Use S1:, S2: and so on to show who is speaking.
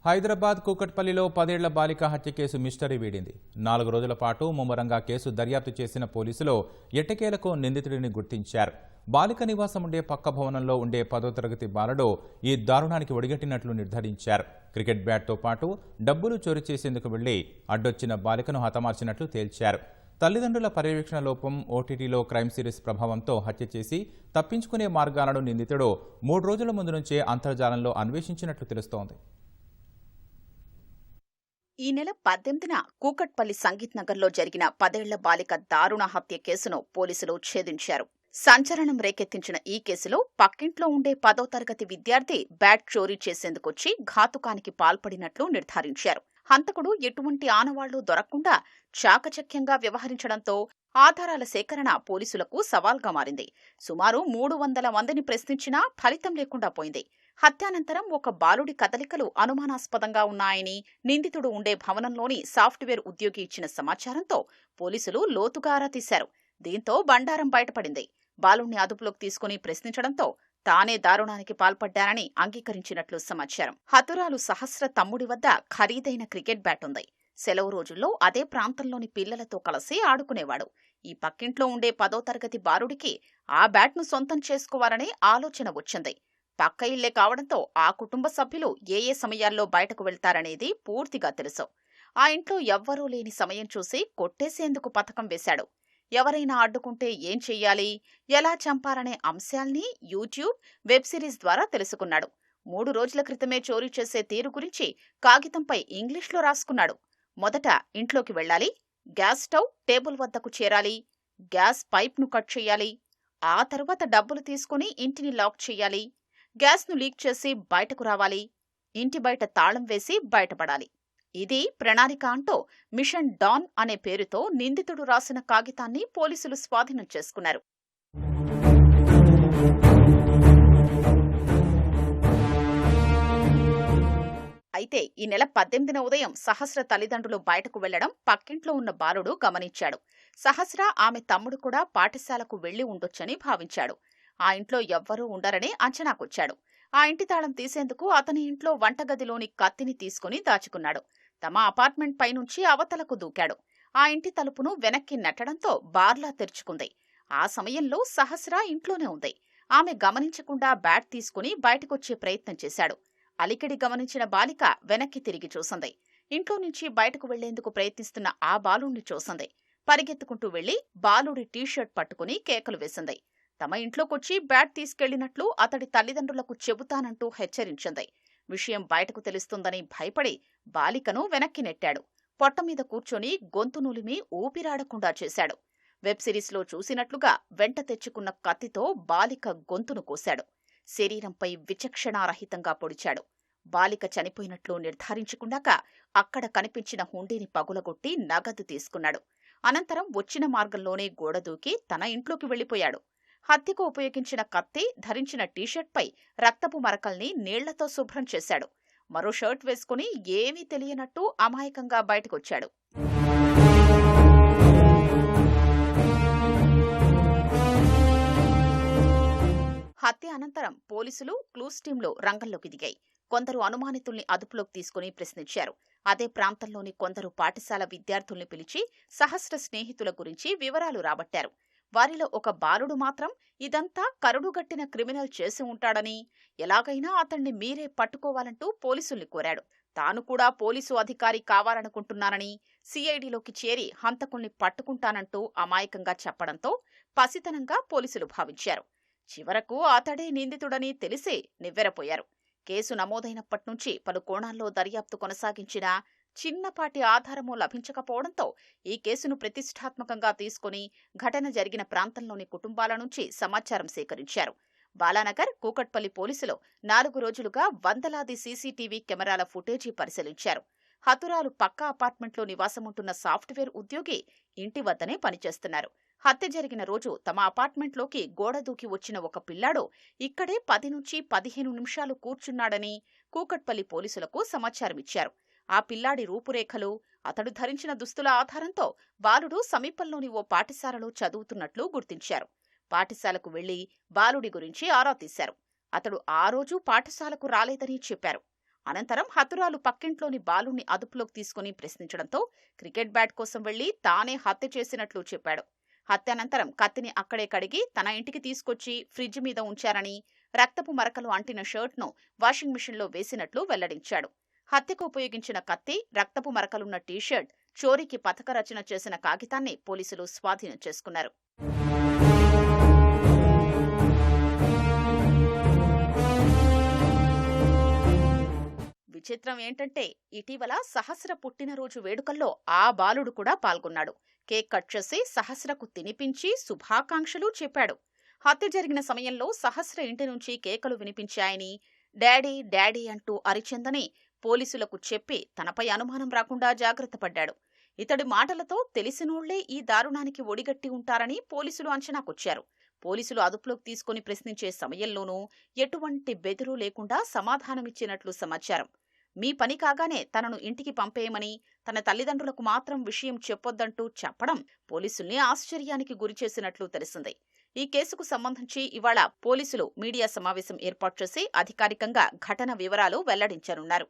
S1: హైదరాబాద్ కూకట్పల్లిలో 10 ఏళ్ల బాలిక హత్య కేసు మిస్టరీ వీడింది. 4 రోజుల పాటు ముమ్మరంగా కేసు దర్యాప్తు చేసిన పోలీసులు ఎట్టకేలకు నిందితుడిని గుర్తించారు. బాలిక నివాసం ఉండే పక్క భవనంలో ఉండే 10వ తరగతి బాలుడు ఈ దారుణానికి ఒడిగట్టినట్లు నిర్ధారించారు. క్రికెట్ బ్యాట్తో పాటు డబ్బులు చోరీ చేసేందుకు వెళ్లి అడ్డొచ్చిన బాలికను హతమార్చినట్లు తేల్చారు. తల్లిదండ్రుల పర్యవేక్షణ లోపం, ఓటీటీలో క్రైమ్ సిరీస్ ప్రభావంతో హత్య చేసి తప్పించుకునే మార్గాలను నిందితుడు 3 రోజుల ముందు నుంచే అంతర్జాలంలో అన్వేషించినట్లు తెలుస్తోంది.
S2: ఈ నెల 18న కూకట్పల్లి సంగీత్ నగర్లో జరిగిన 10 ఏళ్ల బాలిక దారుణ హత్య కేసును పోలీసులు ఛేదించారు. సంచలనం రేకెత్తించిన ఈ కేసులో పక్కింట్లో ఉండే 10వ తరగతి విద్యార్థి బ్యాట్ చోరీ చేసేందుకొచ్చి ఘాతుకానికి పాల్పడినట్లు నిర్ధారించారు. హంతకుడు ఎటువంటి ఆనవాళ్లు దొరకకుండా చాకచక్యంగా వ్యవహరించడంతో ఆధారాల సేకరణ పోలీసులకు సవాల్గా మారింది. సుమారు 300 మందిని ప్రశ్నించినా ఫలితం లేకుండా పోయింది. హత్యానంతరం ఒక బాలుడి కదలికలు అనుమానాస్పదంగా ఉన్నాయని నిందితుడు ఉండే భవనంలోని సాఫ్ట్వేర్ ఉద్యోగి ఇచ్చిన సమాచారంతో పోలీసులు లోతుగా ఆరా తీశారు. దీంతో బండారం బయటపడింది. బాలుణ్ణి అదుపులోకి తీసుకుని ప్రశ్నించడంతో తానే దారుణానికి పాల్పడ్డానని అంగీకరించినట్లు సమాచారం. హతురాలు సహస్ర తమ్ముడి వద్ద ఖరీదైన క్రికెట్ బ్యాట్ ఉంది. సెలవు రోజుల్లో అదే ప్రాంతంలోని పిల్లలతో కలిసి ఆడుకునేవాడు. ఈ పక్కింట్లో ఉండే 10వ తరగతి బాలుడికి ఆ బ్యాట్ను సొంతం చేసుకోవాలనే ఆలోచన వచ్చింది. పక్క ఇళ్లే కావడంతో ఆ కుటుంబ సభ్యులు ఏ సమయాల్లో బయటకు వెళ్తారనేది పూర్తిగా తెలుసు. ఆ ఇంట్లో ఎవ్వరూ లేని సమయం చూసి కొట్టేసేందుకు పథకం వేశాడు. ఎవరైనా అడ్డుకుంటే ఏం చెయ్యాలి, ఎలా చంపాలనే అంశాల్ని యూట్యూబ్, వెబ్ సిరీస్ ద్వారా తెలుసుకున్నాడు. 3 రోజుల క్రితమే చోరీ చేసే తీరు గురించి కాగితంపై ఇంగ్లీష్లో రాసుకున్నాడు. మొదట ఇంట్లోకి వెళ్లాలి, గ్యాస్ స్టవ్ టేబుల్ వద్దకు చేరాలి, గ్యాస్ పైప్ను కట్ చెయ్యాలి, ఆ తర్వాత డబ్బులు తీసుకుని ఇంటిని లాక్ చెయ్యాలి, గ్యాస్ను లీక్ చేసి బయటకు రావాలి, ఇంటి బయట తాళం వేసి బయటపడాలి. ఇది ప్రణాళిక అంటూ మిషన్ డాన్ అనే పేరుతో నిందితుడు రాసిన కాగితాన్ని పోలీసులు స్వాధీనం చేసుకున్నారు. అయితే ఈ నెల 18న ఉదయం సహస్ర తల్లిదండ్రులు బయటకు వెళ్లడం పక్కింట్లో ఉన్న బాలుడు గమనించాడు. సహస్ర ఆమె తమ్ముడు కూడా పాఠశాలకు వెళ్లి ఉండొచ్చని భావించాడు. ఆ ఇంట్లో ఎవ్వరూ ఉండరని అంచనాకొచ్చాడు. ఆ ఇంటి తాళం తీసేందుకు అతని ఇంట్లో వంటగదిలోని కత్తిని తీసుకుని దాచుకున్నాడు. తమ అపార్ట్మెంట్ పైనుంచి అవతలకు దూకాడు. ఆ ఇంటి తలుపును వెనక్కి నెట్టడంతో బార్లా తెరుచుకుంది. ఆ సమయంలో సహస్ర ఇంట్లోనే ఉంది. ఆమె గమనించకుండా బ్యాట్ తీసుకుని బయటకొచ్చే ప్రయత్నం చేశాడు. అలికిడి గమనించిన బాలిక వెనక్కి తిరిగి చూసింది. ఇంట్లో నుంచి బయటకు వెళ్లేందుకు ప్రయత్నిస్తున్న ఆ బాలుణ్ణి చూసింది. పరిగెత్తుకుంటూ వెళ్లి బాలుడి టీషర్ట్ పట్టుకుని కేకలు వేసింది. తమ ఇంట్లోకొచ్చి బ్యాట్ తీసుకెళ్లినట్లు అతడి తల్లిదండ్రులకు చెబుతానంటూ హెచ్చరించింది. విషయం బయటకు తెలుస్తుందని భయపడి బాలికను వెనక్కి నెట్టాడు. పొట్టమీద కూర్చొని గొంతు నులిమి ఊపిరాడకుండా చేశాడు. వెబ్ సిరీస్లో చూసినట్లుగా వెంట తెచ్చుకున్న కత్తితో బాలిక గొంతును కోశాడు. శరీరంపై విచక్షణారహితంగా పొడిచాడు. బాలిక చనిపోయినట్లు నిర్ధారించుకున్నాక అక్కడ కనిపించిన హుండీని పగులగొట్టి నగదు తీసుకున్నాడు. అనంతరం వచ్చిన మార్గంలోనే గోడ దూకి తన ఇంట్లోకి వెళ్లిపోయాడు. హత్యకు ఉపయోగించిన కత్తి, ధరించిన టీషర్ట్పై రక్తపు మరకల్ని నీళ్లతో శుభ్రం చేశాడు. మరో షర్ట్ వేసుకుని ఏమీ తెలియనట్టు అమాయకంగా బయటకొచ్చాడు. హత్య అనంతరం పోలీసులు క్లూస్ టీంలో రంగంలోకి దిగాయి. కొందరు అనుమానితుల్ని అదుపులోకి తీసుకుని ప్రశ్నించారు. అదే ప్రాంతంలోని కొందరు పాఠశాల విద్యార్థుల్ని పిలిచి సహస్ర స్నేహితుల గురించి వివరాలు రాబట్టారు. వారిలో ఒక బాలుడు మాత్రం ఇదంతా కరుడుగట్టిన క్రిమినల్ చేసి ఉంటాడని, ఎలాగైనా అతన్ని మీరే పట్టుకోవాలంటూ పోలీసుల్ని కోరాడు. తాను కూడా పోలీసు అధికారి కావాలనుకుంటున్నానని, సిఐడిలోకి చేరి హంతకుల్ని పట్టుకుంటానంటూ అమాయకంగా చెప్పడంతో పసితనంగా పోలీసులు భావించారు. చివరకు అతడే నిందితుడని తెలిసి నివ్వెరపోయారు. కేసు నమోదైనప్పట్నుంచి పలు కోణాల్లో దర్యాప్తు కొనసాగించినా చిన్నపాటి ఆధారమూ లభించకపోవడంతో ఈ కేసును ప్రతిష్టాత్మకంగా తీసుకుని ఘటన జరిగిన ప్రాంతంలోని కుటుంబాల నుంచి సమాచారం సేకరించారు. బాలానగర్, కూకట్పల్లి పోలీసులు 4 రోజులుగా వందలాది సీసీటీవీ కెమెరాల ఫుటేజీ పరిశీలించారు. హతురాలు పక్క అపార్ట్మెంట్లో నివాసముంటున్న సాఫ్ట్వేర్ ఉద్యోగి ఇంటి వద్దనే పనిచేస్తున్నారు. హత్య జరిగిన రోజు తమ అపార్ట్మెంట్లోకి గోడ దూకి వచ్చిన ఒక పిల్లాడు ఇక్కడే 10 నుంచి 15 నిమిషాలు కూర్చున్నాడని కూకట్పల్లి పోలీసులకు సమాచారమిచ్చారు. ఆ పిల్లాడి రూపురేఖలు, అతడు ధరించిన దుస్తుల ఆధారంతో బాలుడు సమీపంలోని ఓ పాఠశాలలో చదువుతున్నట్లు గుర్తించారు. పాఠశాలకు వెళ్లి బాలుడి గురించి ఆరా తీశారు. అతడు ఆ రోజు పాఠశాలకు రాలేదని చెప్పారు. అనంతరం హతురాలు పక్కింట్లోని బాలుని అదుపులోకి తీసుకుని ప్రశ్నించడంతో క్రికెట్ బ్యాట్ కోసం వెళ్లి తానే హత్య చేసినట్లు చెప్పాడు. హత్యానంతరం కత్తిని అక్కడే కడిగి తన ఇంటికి తీసుకొచ్చి ఫ్రిడ్జ్ మీద ఉంచారని, రక్తపు మరకలు అంటిన షర్ట్ను వాషింగ్ మిషన్లో వేసినట్లు వెల్లడించాడు. హత్యకు ఉపయోగించిన కత్తి, రక్తపు మరకలున్న టీషర్ట్, చోరీకి పథక రచన చేసిన కాగితాన్ని పోలీసులు స్వాధీనం చేసుకున్నారు. విచిత్రం ఏంటంటే ఇటీవల సహస్ర పుట్టినరోజు వేడుకల్లో ఆ బాలుడు కూడా పాల్గొన్నాడు. కేక్ కట్ చేసి సహస్రకు తినిపించి శుభాకాంక్షలు చెప్పాడు. హత్య జరిగిన సమయంలో సహస్ర ఇంటి నుంచి కేకలు వినిపించాయని, డాడీ డాడీ అంటూ అరిచిందని పోలీసులకు చెప్పి తనపై అనుమానం రాకుండా జాగ్రత్త పడ్డాడు. ఇతడి మాటలతో తెలిసినోళ్లే ఈ దారుణానికి ఒడిగట్టి ఉంటారని పోలీసులు అంచనాకొచ్చారు. పోలీసులు అదుపులోకి తీసుకుని ప్రశ్నించే సమయంలోనూ ఎటువంటి బెదురు లేకుండా సమాధానమిచ్చినట్లు సమాచారం. మీ పని కాగానే తనను ఇంటికి పంపేయమని, తన తల్లిదండ్రులకు మాత్రం విషయం చెప్పొద్దంటూ చెప్పడం పోలీసుల్ని ఆశ్చర్యానికి గురిచేసినట్లు తెలిసింది. ఈ కేసుకు సంబంధించి ఇవాళ పోలీసులు మీడియా సమావేశం ఏర్పాటు చేసి అధికారికంగా ఘటన వివరాలు వెల్లడించనున్నారు.